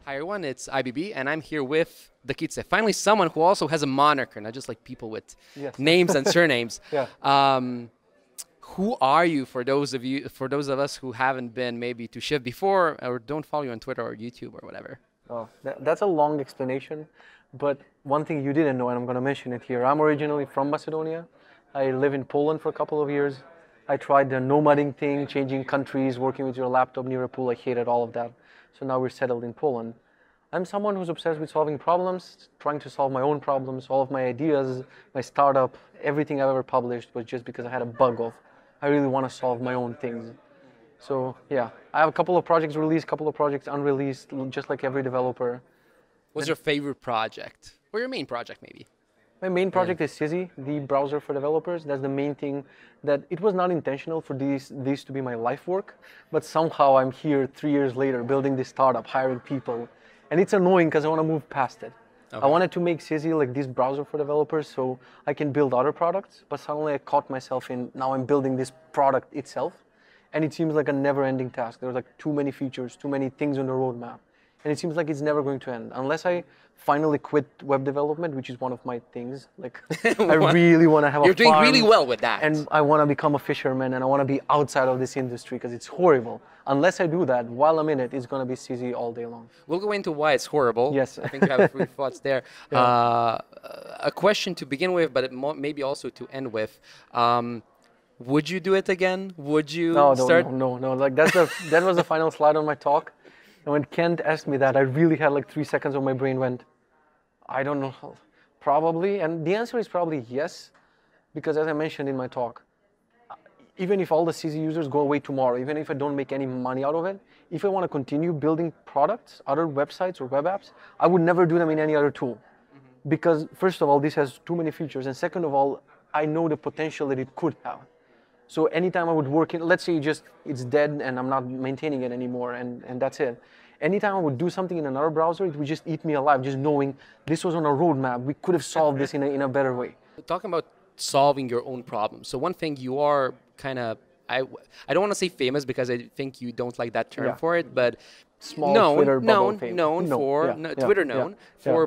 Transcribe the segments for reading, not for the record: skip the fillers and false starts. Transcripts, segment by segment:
Hi everyone, it's IBB, and I'm here with Dakitse. Finally, someone who also has a moniker, not just like people with Yes. names and surnames. Yeah. Who are you for those of us who haven't been maybe to Shift before or don't follow you on Twitter or YouTube or whatever? Oh, that's a long explanation, but one thing you didn't know, and I'm going to mention it here. I'm originally from Macedonia. I live in Poland for a couple of years. I tried the nomading thing, changing countries, working with your laptop near a pool. I hated all of that. So now we're settled in Poland. I'm someone who's obsessed with solving problems, trying to solve my own problems. All of my ideas, my startup, everything I've ever published was just because I had a bug of, I really want to solve my own things. So yeah, I have a couple of projects released, a couple of projects unreleased, just like every developer. What's your favorite project? Or your main project, maybe? My main project is Sizzy, the browser for developers. That's the main thing. That it was not intentional for these to be my life work, but somehow I'm here 3 years later building this startup, hiring people. And it's annoying because I want to move past it. Okay. I wanted to make Sizzy like this browser for developers so I can build other products, but suddenly I caught myself in, now I'm building this product itself. And it seems like a never-ending task. There's like too many features, too many things on the roadmap. And it seems like it's never going to end. Unless I finally quit web development, which is one of my things. Like, I really want to have a farm. You're doing really well with that. And I want to become a fisherman, and I want to be outside of this industry because it's horrible. Unless I do that, while I'm in it, it's going to be Sizzy all day long. We'll go into why it's horrible. Yes. I think you have a few thoughts there. Yeah. A question to begin with, but maybe also to end with. Would you do it again? Would you start? No. Like that was the final slide on my talk. And when Kent asked me that, I really had like 3 seconds of my brain went, I don't know, probably. And the answer is probably yes, because as I mentioned in my talk, even if all the Sizzy users go away tomorrow, even if I don't make any money out of it, if I want to continue building products, other websites or web apps, I would never do them in any other tool. Because first of all, this has too many features. And second of all, I know the potential that it could have. So anytime I would work in, let's say it's dead and I'm not maintaining it anymore and that's it. Anytime I would do something in another browser, it would just eat me alive, just knowing this was on a roadmap. We could have solved this in a better way. Talking about solving your own problems. So one thing you are kind of, I don't want to say famous because I think you don't like that term for it, but Twitter known for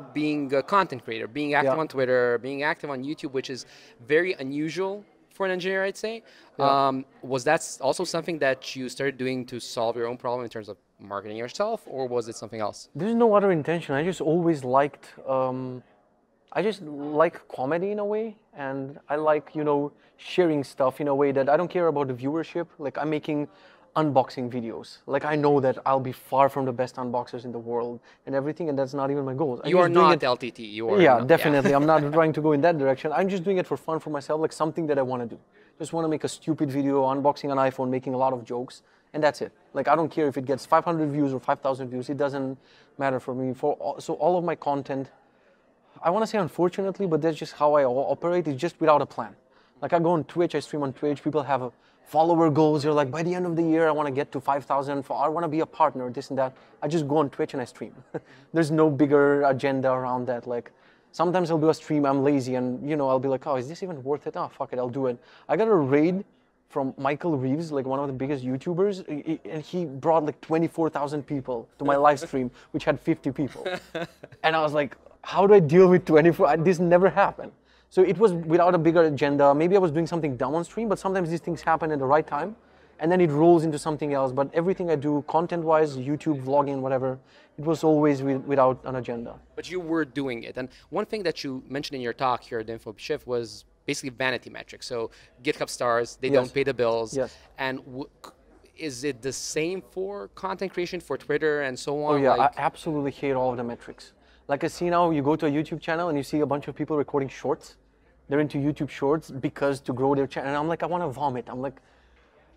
Yeah. being a content creator, being active on Twitter, being active on YouTube, which is very unusual for an engineer, I'd say. Yeah. Was that also something that you started doing to solve your own problem in terms of marketing yourself, or was it something else? There's no other intention. I just always liked, I just like comedy in a way, and I like, sharing stuff in a way that I don't care about the viewership. Like I'm making unboxing videos. Like I know that I'll be far from the best unboxers in the world and everything, and that's not even my goal. You are not LTT. You are. Yeah, definitely. I'm not trying to go in that direction. I'm just doing it for fun for myself, like something that I want to do. Just want to make a stupid video unboxing an iPhone, making a lot of jokes, and that's it. Like I don't care if it gets 500 views or 5,000 views. It doesn't matter for me. So all of my content, I want to say unfortunately, but that's just how I operate. It's just without a plan. Like I go on Twitch, I stream on Twitch. People have follower goals. You're like, by the end of the year, I want to get to 5,000. I want to be a partner, this and that. I just go on Twitch and I stream. There's no bigger agenda around that. Like sometimes I'll do a stream, I'm lazy, and I'll be like, oh, is this even worth it? Oh, fuck it, I'll do it. I got a raid from Michael Reeves, like one of the biggest YouTubers, and he brought like 24,000 people to my live stream, which had 50 people. And I was like, how do I deal with 24? This never happened. So it was without a bigger agenda. Maybe I was doing something dumb on stream, but sometimes these things happen at the right time, and then it rolls into something else. But everything I do, content-wise, YouTube, vlogging, whatever, it was always without an agenda. But you were doing it. And one thing that you mentioned in your talk here at InfoShift was basically vanity metrics. So GitHub stars, they don't pay the bills. Yes. And is it the same for content creation, for Twitter and so on? Oh yeah, I absolutely hate all of the metrics. Like I see now, you go to a YouTube channel and you see a bunch of people recording shorts. They're into YouTube shorts because to grow their channel. And I'm like, I want to vomit. I'm like,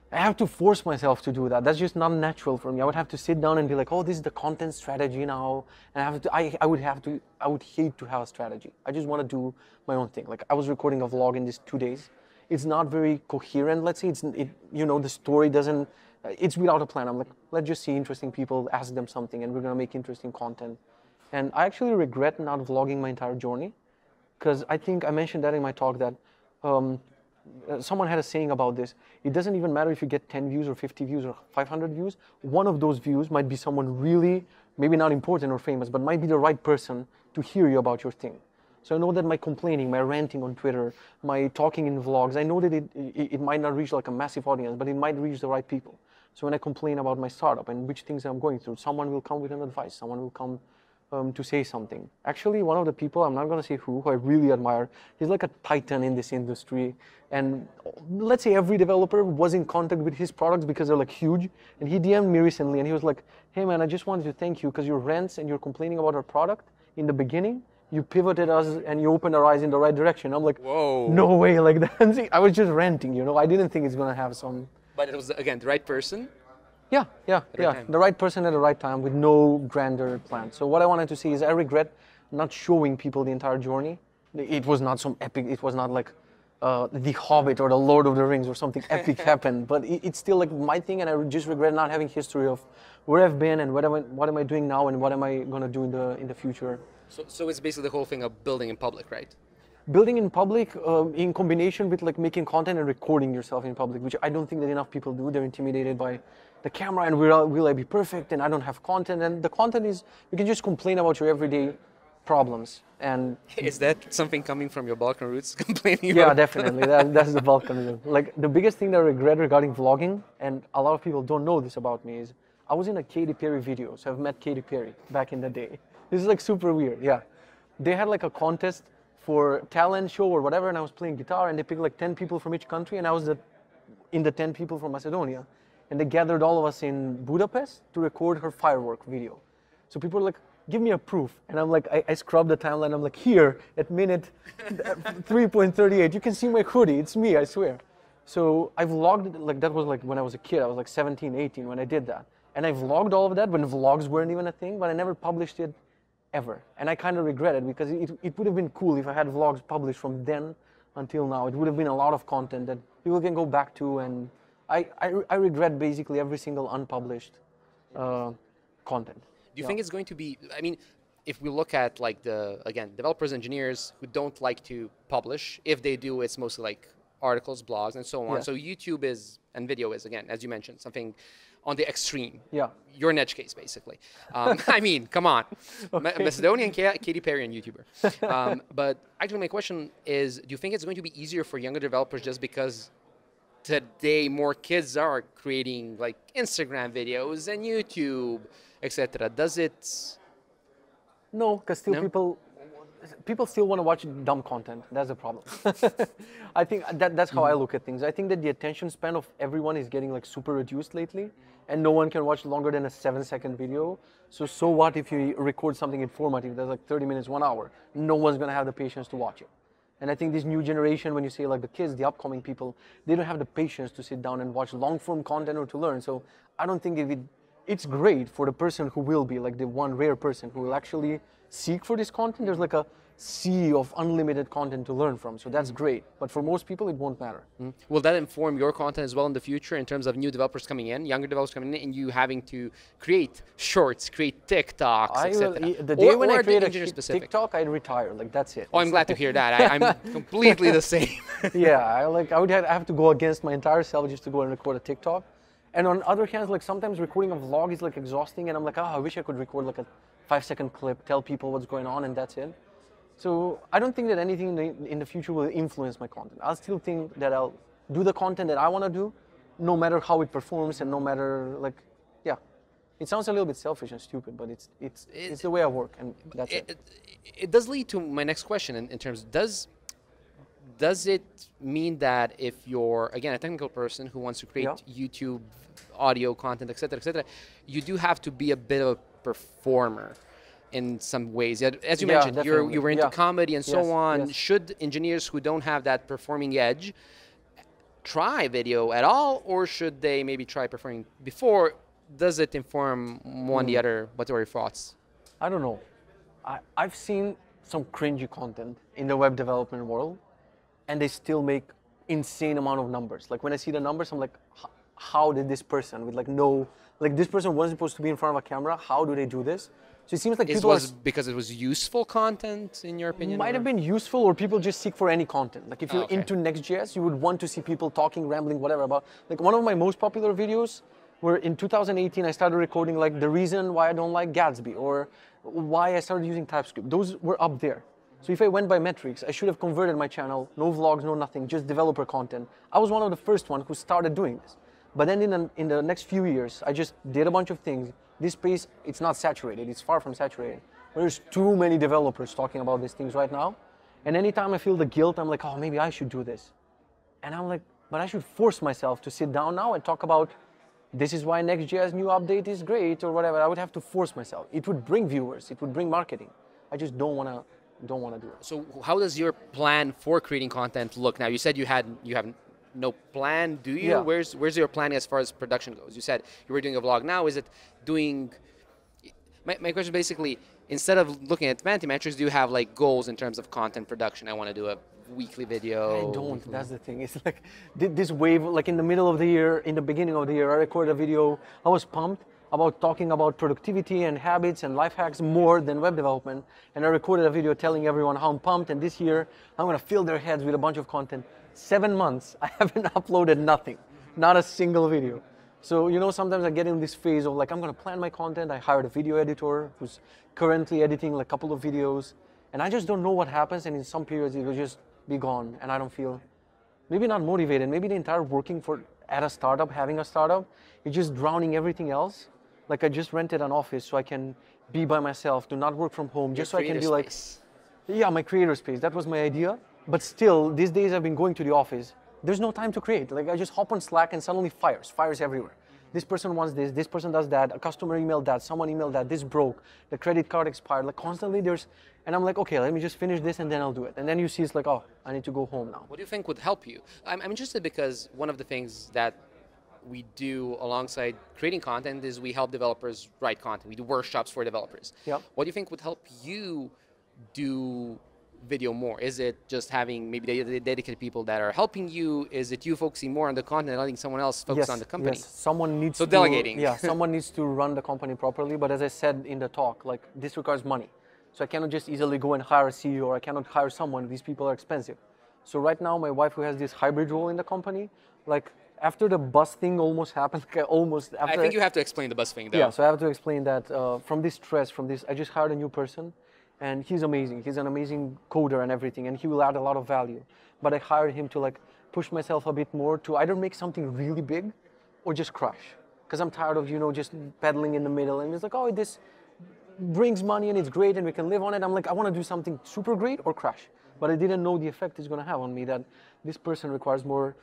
I have to force myself to do that. That's just not natural for me. I would have to sit down and be like, oh, this is the content strategy now. And I would hate to have a strategy. I just want to do my own thing. Like I was recording a vlog in these 2 days. It's not very coherent. Let's say the story doesn't, it's without a plan. I'm like, let's just see interesting people, ask them something, and we're going to make interesting content. And I actually regret not vlogging my entire journey, because I think I mentioned that in my talk that someone had a saying about this. It doesn't even matter if you get 10 views or 50 views or 500 views. One of those views might be someone really, maybe not important or famous, but might be the right person to hear you about your thing. So I know that my complaining, my ranting on Twitter, my talking in vlogs, I know that it might not reach like a massive audience, but it might reach the right people. So when I complain about my startup and which things I'm going through, someone will come with an advice, someone will come to say something. Actually, one of the people, I'm not going to say who I really admire, he's like a titan in this industry. And let's say every developer was in contact with his products because they're like huge. And he DM'd me recently and he was like, hey man, I just wanted to thank you because your rants and your complaining about our product in the beginning, you pivoted us and you opened our eyes in the right direction. I'm like, whoa, no way, like that. See, I was just ranting, you know, I didn't think it's going to have some. But it was, again, the right person? Yeah. The right person at the right time with no grander plan. So what I wanted to see is I regret not showing people the entire journey. It was not some epic, it was not like The Hobbit or The Lord of the Rings or something epic happened, but it's still like my thing, and I just regret not having history of where I've been and what am I doing now and what am I going to do in the future. So it's basically the whole thing of building in public, right? Building in public in combination with like making content and recording yourself in public, which I don't think that enough people do. They're intimidated by the camera and will I be perfect and I don't have content. And the content is, you can just complain about your everyday problems. And is that something coming from your Balkan roots, complaining yeah, about? definitely. That's the Balkan root. Like the biggest thing that I regret regarding vlogging, and a lot of people don't know this about me, is I was in a Katy Perry video. So I've met Katy Perry back in the day. This is like super weird, yeah. They had like a contest for talent show or whatever, and I was playing guitar, and they picked like 10 people from each country, and I was in the 10 people from Macedonia. And they gathered all of us in Budapest to record her firework video. So people were like, give me a proof. And I'm like, I scrubbed the timeline. I'm like, here at minute 3.38, you can see my hoodie. It's me, I swear. So I vlogged, like that was like when I was a kid. I was like 17, 18 when I did that. And I vlogged all of that when vlogs weren't even a thing, but I never published it ever. And I kind of regret it because it would have been cool if I had vlogs published from then until now. It would have been a lot of content that people can go back to, and I regret basically every single unpublished content. Do you think it's going to be, I mean, if we look at like again, developers, engineers who don't like to publish, if they do, it's mostly like articles, blogs, and so on. Yeah. So YouTube is, and video is, again, as you mentioned, something on the extreme. Yeah. You're an edge case, basically. I mean, come on. Okay. Macedonian Katy Perry and YouTuber. But actually my question is, do you think it's going to be easier for younger developers just because today more kids are creating like Instagram videos and YouTube, etc.? Does it? No, because still people still want to watch dumb content. That's the problem. I think that's how I look at things. I think that the attention span of everyone is getting like super reduced lately, and no one can watch longer than a 7-second video. So what if you record something informative that's like 30 minutes, 1 hour? No one's gonna have the patience to watch it. And I think this new generation, when you say like the kids, the upcoming people, they don't have the patience to sit down and watch long form content or to learn. So I don't think it's great for the person who will be like the one rare person who will actually seek for this content. There's like a sea of unlimited content to learn from, so that's great. But for most people, it won't matter. Will that inform your content as well in the future in terms of new developers coming in, younger developers coming in, and you having to create shorts, create TikToks, etc.? The day when I create a TikTok, I'd retire. Like that's it. Oh, I'm glad to hear that. I'm completely the same. Yeah, I would have to go against my entire self just to go and record a TikTok. And on the other hand, like sometimes recording a vlog is like exhausting, and I'm like, I wish I could record like a 5-second clip, tell people what's going on, and that's it. So I don't think that anything in the future will influence my content. I'll still think that I'll do the content that I want to do, no matter how it performs and no matter like, yeah. It sounds a little bit selfish and stupid, but it's the way I work, and that's it. It does lead to my next question in terms, does it mean that if you're, again, a technical person who wants to create YouTube audio content, etc., you do have to be a bit of a performer in some ways? As you mentioned, you were into comedy and so on. Yes. Should engineers who don't have that performing edge try video at all, or should they maybe try performing before? Does it inform one the other? What are your thoughts? I don't know. I've seen some cringy content in the web development world, and they still make insane amount of numbers. Like when I see the numbers, I'm like, how did this person with this person wasn't supposed to be in front of a camera, how do they do this? So it seems like people because it was useful content, in your opinion? Might have been useful, or people just seek for any content. Like if you're into Next.js, you would want to see people talking, rambling, whatever about. Like one of my most popular videos where in 2018 I started recording like the reason why I don't like Gatsby or why I started using TypeScript. Those were up there. So if I went by metrics, I should have converted my channel, no vlogs, no nothing, just developer content. I was one of the first ones who started doing this. But then in the next few years, I just did a bunch of things. This space, it's not saturated, it's far from saturated. There's too many developers talking about these things right now. And anytime I feel the guilt, I'm like, oh, maybe I should do this. And I'm like, but I should force myself to sit down now and talk about this is why Next.js new update is great or whatever. I would have to force myself. It would bring viewers, it would bring marketing. I just don't want to do it. So how does your plan for creating content look now? You said you have no plan, do you? Yeah. Where's your plan as far as production goes? You said you were doing a vlog. Now is it doing? My question basically, instead of looking at Vantimetrics, do you have like goals in terms of content production? I want to do a weekly video. I don't. That's the thing. It's like this wave. Like in the middle of the year, in the beginning of the year, I recorded a video. I was pumped about talking about productivity and habits and life hacks more than web development. And I recorded a video telling everyone how I'm pumped. And this year, I'm gonna fill their heads with a bunch of content. 7 months, I haven't uploaded nothing, not a single video. So, you know, sometimes I get in this phase of like, I'm gonna plan my content. I hired a video editor who's currently editing like a couple of videos. And I just don't know what happens. And in some periods, it will just be gone. And I don't feel, maybe not motivated. Maybe the entire working at a startup, having a startup, is just drowning everything else. Like I just rented an office so I can be by myself, to not work from home, just so I can be like, yeah, my creator space. That was my idea. But still, these days I've been going to the office. There's no time to create. Like I just hop on Slack and suddenly fires everywhere. This person wants this person does that, a customer emailed that, someone emailed that, this broke, the credit card expired. Like constantly and I'm like, okay, let me just finish this and then I'll do it. And then you see it's like, oh, I need to go home now. What do you think would help you? I'm interested because one of the things that we do alongside creating content is we help developers write content. We do workshops for developers. Yep. What do you think would help you do video more? Is it just having maybe dedicated people that are helping you? Is it you focusing more on the content and letting someone else focus on the company? Yes, someone needs to delegating. Yeah, someone needs to run the company properly. But as I said in the talk, like this requires money. So I cannot just easily go and hire a CEO, or I cannot hire someone. These people are expensive. So right now, my wife, who has this hybrid role in the company, like after the bus thing almost happened, I think you have to explain the bus thing though. Yeah, so I have to explain that from this stress, I just hired a new person. And he's amazing. He's an amazing coder and everything, and he will add a lot of value. But I hired him to like push myself a bit more to either make something really big or just crash. Because I'm tired of, you know, just pedaling in the middle. And it's like, oh, this brings money and it's great and we can live on it. I'm like, I want to do something super great or crash. But I didn't know the effect it's going to have on me, that this person requires more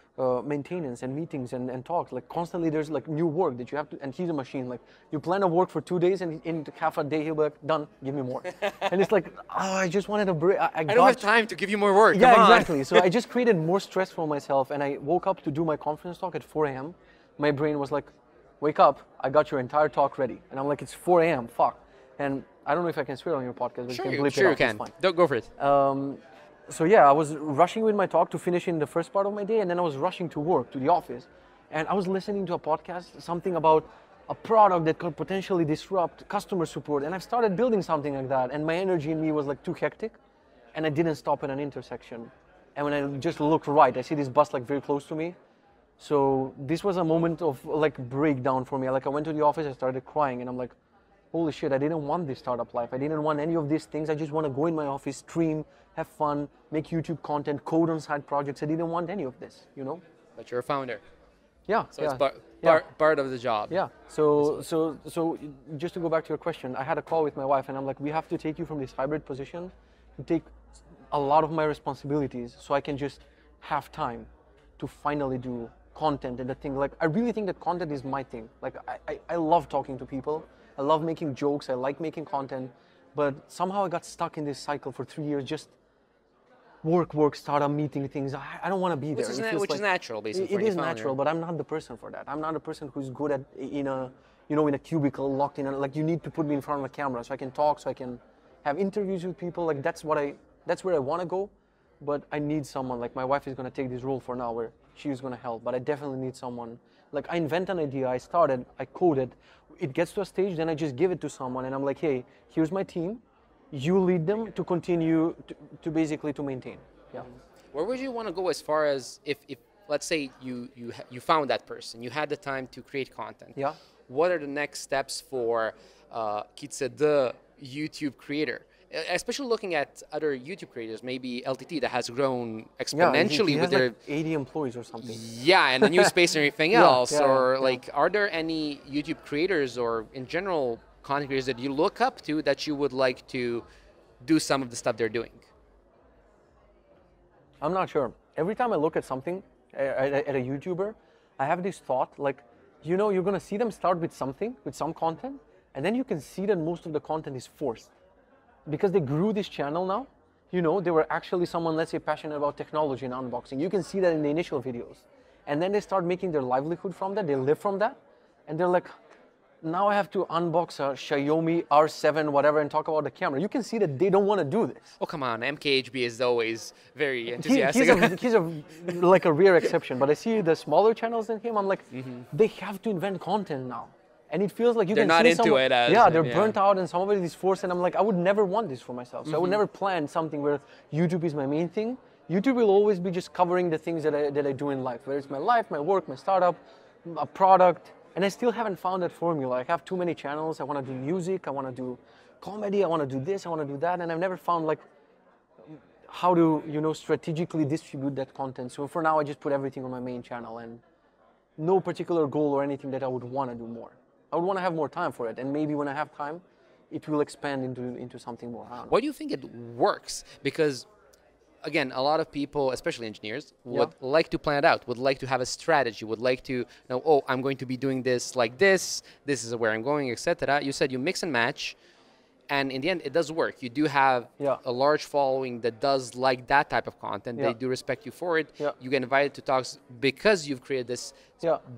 maintenance and meetings and talks. Like constantly there's like new work that you have to, and he's a machine. Like you plan a work for 2 days and in half a day he'll be like, done, give me more. And it's like, oh, I just wanted a break. I don't have time to give you more work. Yeah, come on. exactly. So I just created more stress for myself, and I woke up to do my conference talk at 4 a.m. My brain was like, wake up, I got your entire talk ready. And I'm like, it's 4 a.m., fuck. And I don't know if I can swear on your podcast, but sure, you can bleep sure it out, you can. it's fine. Don't go for it. So yeah, I was rushing with my talk to finish in the first part of my day, and then I was rushing to work, to the office. And I was listening to a podcast, something about a product that could potentially disrupt customer support. And I've started building something like that, and my energy in me was like too hectic, and I didn't stop at an intersection. And when I just looked right, I see this bus like very close to me. So this was a moment of like breakdown for me. Like I went to the office, I started crying, and I'm like, holy shit, I didn't want this startup life. I didn't want any of these things. I just want to go in my office, stream, have fun, make YouTube content, code on side projects. I didn't want any of this, you know? But you're a founder. Yeah. So it's part of the job. Yeah. So just to go back to your question, I had a call with my wife, and I'm like, we have to take you from this hybrid position to take a lot of my responsibilities so I can just have time to finally do content and the thing. Like, I really think that content is my thing. Like, I love talking to people. I love making jokes, I like making content, but somehow I got stuck in this cycle for 3 years, just work, startup meeting things. I don't want to be there. Which is natural, basically. It is natural, but I'm not the person for that. I'm not a person who's good at, in a cubicle, locked in, like you need to put me in front of a camera so I can talk, so I can have interviews with people. Like that's where I want to go, but I need someone, like my wife is going to take this role for now where she's going to help, but I definitely need someone. Like I invent an idea, I code it, it gets to a stage, then I just give it to someone and I'm like, hey, here's my team, you lead them to continue to basically to maintain. Yeah. Where would you want to go as far as if let's say you found that person, you had the time to create content. Yeah. What are the next steps for Kitse, the YouTube creator? Especially looking at other YouTube creators, maybe LTT that has grown exponentially he with has their like 80 employees or something. yeah, and the new space and everything Yeah, else. yeah, Or yeah. like, are there any YouTube creators or in general content creators that you look up to that you would like to do some of the stuff they're doing? I'm not sure. Every time I look at something, at a YouTuber, I have this thought, like, you know, you're gonna see them start with something, with some content, and then you can see that most of the content is forced. Because they grew this channel now, you know, they were actually someone, let's say, passionate about technology and unboxing. You can see that in the initial videos. And then they start making their livelihood from that, they live from that, and they're like, now I have to unbox a Xiaomi R7 whatever and talk about the camera. You can see that they don't want to do this. Oh, come on, MKHB is always very He's enthusiastic. like a rare exception, but I see the smaller channels than him. I'm like, they have to invent content now, and it feels like you They're can not see into someone, it as- yeah, they're yeah. burnt out, and somebody is forced. And I'm like, I would never want this for myself. So I would never plan something where YouTube is my main thing. YouTube will always be just covering the things that I do in life, whether it's my life, my work, my startup, a product. And I still haven't found that formula. I have too many channels. I want to do music. I want to do comedy. I want to do this. I want to do that. And I've never found like how to, you know, strategically distribute that content. So for now, I just put everything on my main channel and no particular goal or anything that I would want to do more. I would want to have more time for it. And maybe when I have time, it will expand into something more. I don't know. Why do you think it works? Because again, a lot of people, especially engineers, would like to plan it out, would like to have a strategy, would like to know, oh, I'm going to be doing this like this is where I'm going, etc. You said you mix and match, and in the end, it does work. You do have a large following that does like that type of content. They do respect you for it. You get invited to talks because you've created this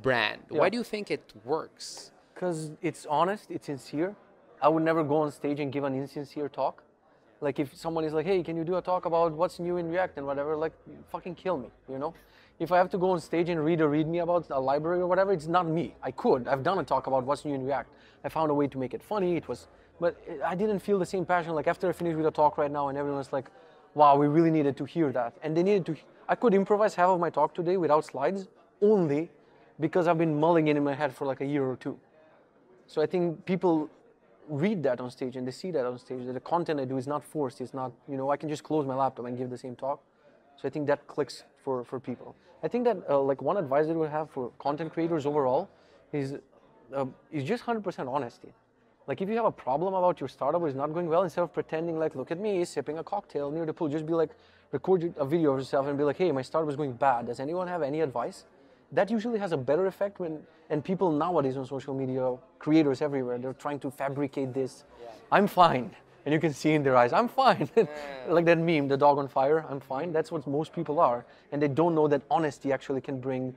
brand. Why do you think it works? Because it's honest, it's sincere. I would never go on stage and give an insincere talk. Like if someone is like, hey, can you do a talk about what's new in React and whatever, like fucking kill me, you know? If I have to go on stage and read a README about a library or whatever, it's not me. I could. I've done a talk about what's new in React. I found a way to make it funny. But I didn't feel the same passion. Like after I finished with a talk right now and everyone's like, wow, we really needed to hear that. And they needed to, I could improvise half of my talk today without slides only because I've been mulling it in my head for like a year or two. So I think people read that on stage and they see that on stage, that the content I do is not forced, it's not, you know, I can just close my laptop and give the same talk. So I think that clicks for people. I think that like one advice that we have for content creators overall is just 100% honesty. Like if you have a problem about your startup or it's not going well, instead of pretending like, look at me sipping a cocktail near the pool, just be like, record a video of yourself and be like, hey, my startup is going bad. Does anyone have any advice? That usually has a better effect and people nowadays on social media, creators everywhere, they're trying to fabricate this. I'm fine. And you can see in their eyes, I'm fine. Like that meme, the dog on fire, I'm fine. That's what most people are. And they don't know that honesty actually can bring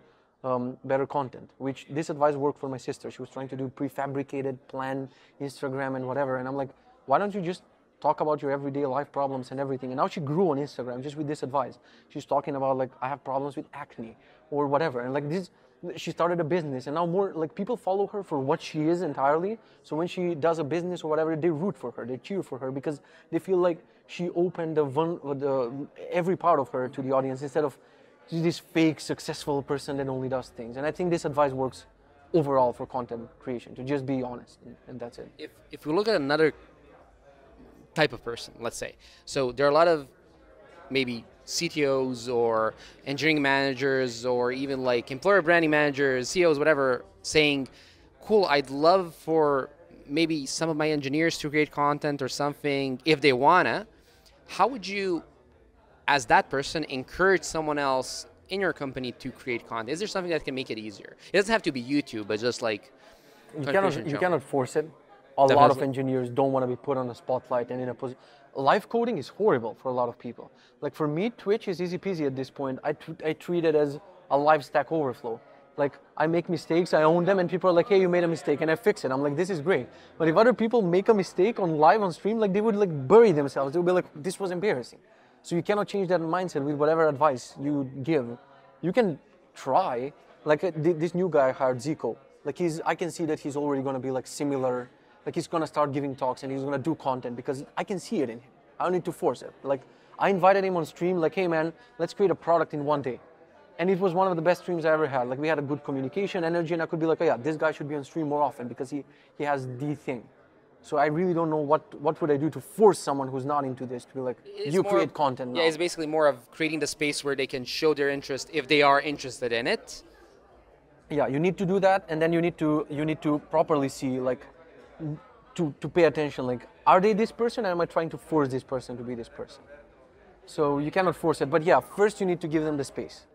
better content, which this advice worked for my sister. She was trying to do prefabricated plan, Instagram and whatever. And I'm like, why don't you just talk about your everyday life problems and everything? And now she grew on Instagram just with this advice. She's talking about like, I have problems with acne or whatever. And like this, she started a business and now more like people follow her for what she is entirely. So when she does a business or whatever, they root for her, they cheer for her because they feel like she opened every part of her to the audience instead of this fake successful person that only does things. And I think this advice works overall for content creation, to just be honest, and that's it. If we look at another type of person, let's say, so there are a lot of maybe CTOs or engineering managers or even like employer branding managers, CEOs, whatever, saying, cool, I'd love for maybe some of my engineers to create content or something if they wanna. How would you, as that person, encourage someone else in your company to create content? Is there something that can make it easier? It doesn't have to be YouTube, but just like you cannot force it. A lot of engineers don't want to be put on the spotlight and in a position. Live coding is horrible for a lot of people. Like for me, Twitch is easy peasy at this point. I treat it as a live Stack Overflow. Like I make mistakes, I own them, and people are like, hey, you made a mistake, and I fix it. I'm like, this is great. But if other people make a mistake on live on stream, like they would like bury themselves. They would be like, this was embarrassing. So you cannot change that mindset with whatever advice you give. You can try. Like this new guy I hired, Zico. Like I can see that he's already going to be like similar. Like he's going to start giving talks and he's going to do content because I can see it in him. I don't need to force it. Like I invited him on stream, like, hey man, let's create a product in one day. And it was one of the best streams I ever had. Like we had a good communication, energy, and I could be like, oh yeah, this guy should be on stream more often because he has the thing. So I really don't know what would I do to force someone who's not into this to be like, you create content now. Yeah, it's basically more of creating the space where they can show their interest if they are interested in it. Yeah, you need to do that, and then you need to properly see, like, to pay attention, like, are they this person, or am I trying to force this person to be this person? So you cannot force it, but yeah, first you need to give them the space.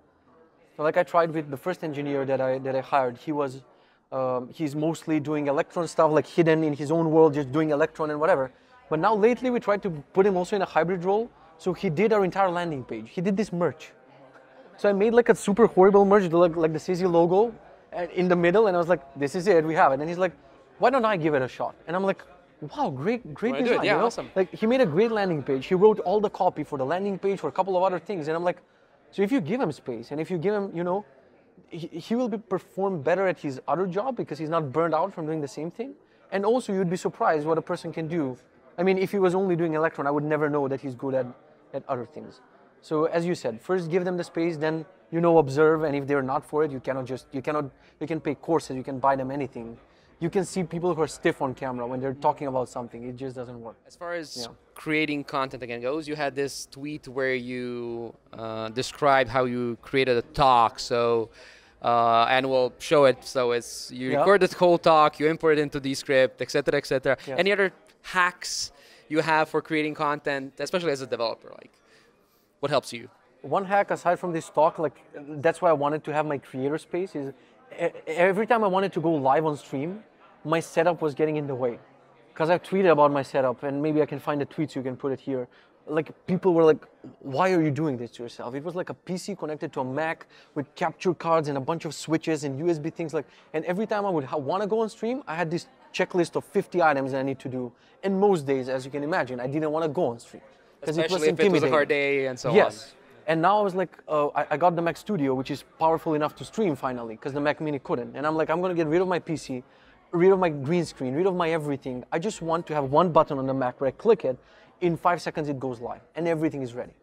So like I tried with the first engineer that I hired, he's mostly doing Electron stuff, like hidden in his own world, just doing Electron and whatever. But now lately we tried to put him also in a hybrid role, so he did our entire landing page. He did this merch. So I made like a super horrible merch, like the CZ logo in the middle, and I was like, this is it, we have it. And he's like, why don't I give it a shot? And I'm like, wow, great design. Yeah, you know? Awesome. Like he made a great landing page. He wrote all the copy for the landing page, for a couple of other things. And I'm like, so if you give him space, and if you give him, you know, he will perform better at his other job because he's not burned out from doing the same thing. And also you'd be surprised what a person can do. I mean, if he was only doing Electron, I would never know that he's good at other things. So as you said, first give them the space, then, you know, observe, and if they're not for it, you can pay courses, you can buy them anything. You can see people who are stiff on camera when they're talking about something, it just doesn't work. As far as creating content again goes, you had this tweet where you described how you created a talk, so, and we'll show it, so it's, you record the whole talk, you import it into Descript, etc., etc. Any other hacks you have for creating content, especially as a developer, like, what helps you? One hack aside from this talk, like that's why I wanted to have my creator space, is every time I wanted to go live on stream, my setup was getting in the way. Because I've tweeted about my setup, and maybe I can find a tweet so you can put it here. Like people were like, why are you doing this to yourself? It was like a PC connected to a Mac with capture cards and a bunch of switches and USB things, like, and every time I would want to go on stream, I had this checklist of 50 items that I need to do. And most days, as you can imagine, I didn't want to go on stream. Especially if it was a hard day and so on. Yes. And now I was like, I got the Mac Studio, which is powerful enough to stream finally, because the Mac Mini couldn't. And I'm like, I'm going to get rid of my PC, rid of my green screen, rid of my everything. I just want to have one button on the Mac where I click it, in 5 seconds it goes live, and everything is ready.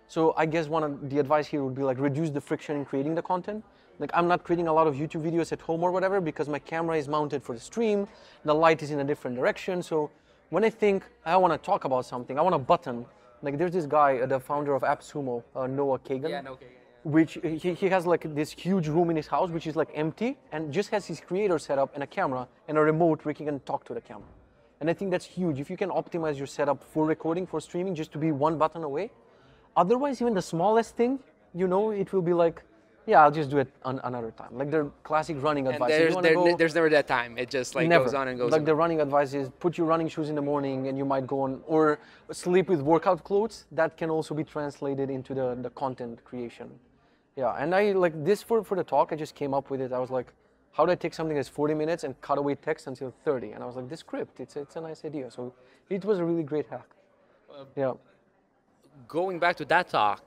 So I guess one of the advice here would be like, reduce the friction in creating the content. Like I'm not creating a lot of YouTube videos at home or whatever, because my camera is mounted for the stream, the light is in a different direction. So when I think I want to talk about something, I want a button. Like there's this guy, the founder of AppSumo, Noah Kagan. Yeah, Noah Kagan. Which he has like this huge room in his house, which is like empty, and just has his creator setup and a camera and a remote where he can talk to the camera. And I think that's huge. If you can optimize your setup for recording, for streaming, just to be one button away. Otherwise, even the smallest thing, you know, it will be like, yeah, I'll just do it another time. Like the classic running advice. There's never that time. It just like goes on and goes on. Like the running advice is put your running shoes in the morning and you might go on, or sleep with workout clothes. That can also be translated into the content creation. Yeah, and I like this for the talk, I just came up with it. I was like, how do I take something that's 40 minutes and cut away text until 30? And I was like, this script, it's a nice idea. So it was a really great hack. Yeah. Going back to that talk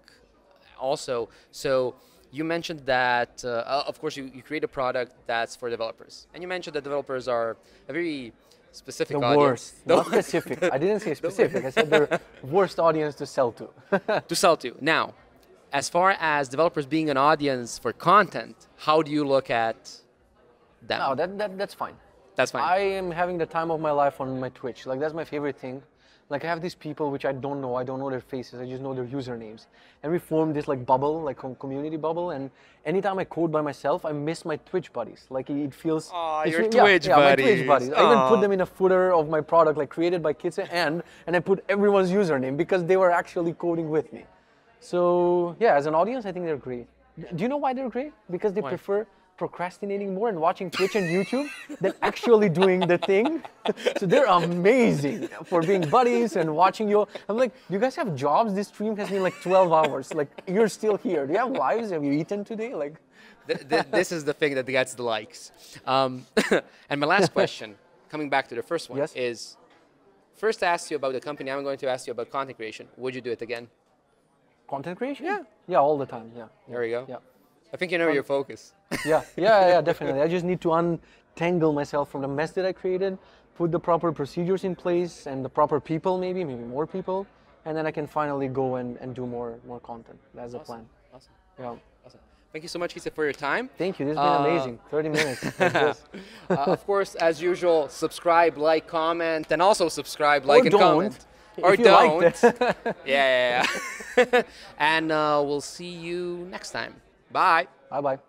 also, so you mentioned that, of course, you create a product that's for developers. And you mentioned that developers are a very specific audience. Worst, not specific. I didn't say specific. I said they're worst audience to sell to. To sell to. Now, as far as developers being an audience for content, how do you look at them? No, that's fine. That's fine. I am having the time of my life on my Twitch. Like that's my favorite thing. Like I have these people which I don't know their faces, I just know their usernames. And we formed this like bubble, like community bubble, and anytime I code by myself, I miss my Twitch buddies. Like it feels... Oh, your Twitch buddies. Yeah, my Twitch buddies. I even put them in a footer of my product, like created by Kitse, and I put everyone's username because they were actually coding with me. So yeah, as an audience, I think they're great. Do you know why they're great? Because they prefer procrastinating more and watching Twitch and YouTube than actually doing the thing. So they're amazing for being buddies and watching you. I'm like, do you guys have jobs? This stream has been like 12 hours. Like, you're still here. Do you have lives? Have you eaten today? Like, this is the thing that gets the likes. And my last question, coming back to the first one, is first I asked you about the company. I'm going to ask you about content creation. Would you do it again? Content creation? Yeah. Yeah, all the time. Yeah. There we go. Yeah. I think you know your focus. Yeah, definitely. I just need to untangle myself from the mess that I created, put the proper procedures in place and the proper people, maybe more people, and then I can finally go and do more content. That's the plan. Awesome. Yeah. Awesome. Thank you so much, Isa, for your time. Thank you. This has been amazing. 30 minutes. Like this. Of course, as usual, subscribe, like, comment, and also subscribe, like, and comment. Or don't. Yeah. And we'll see you next time. Bye. Bye-bye.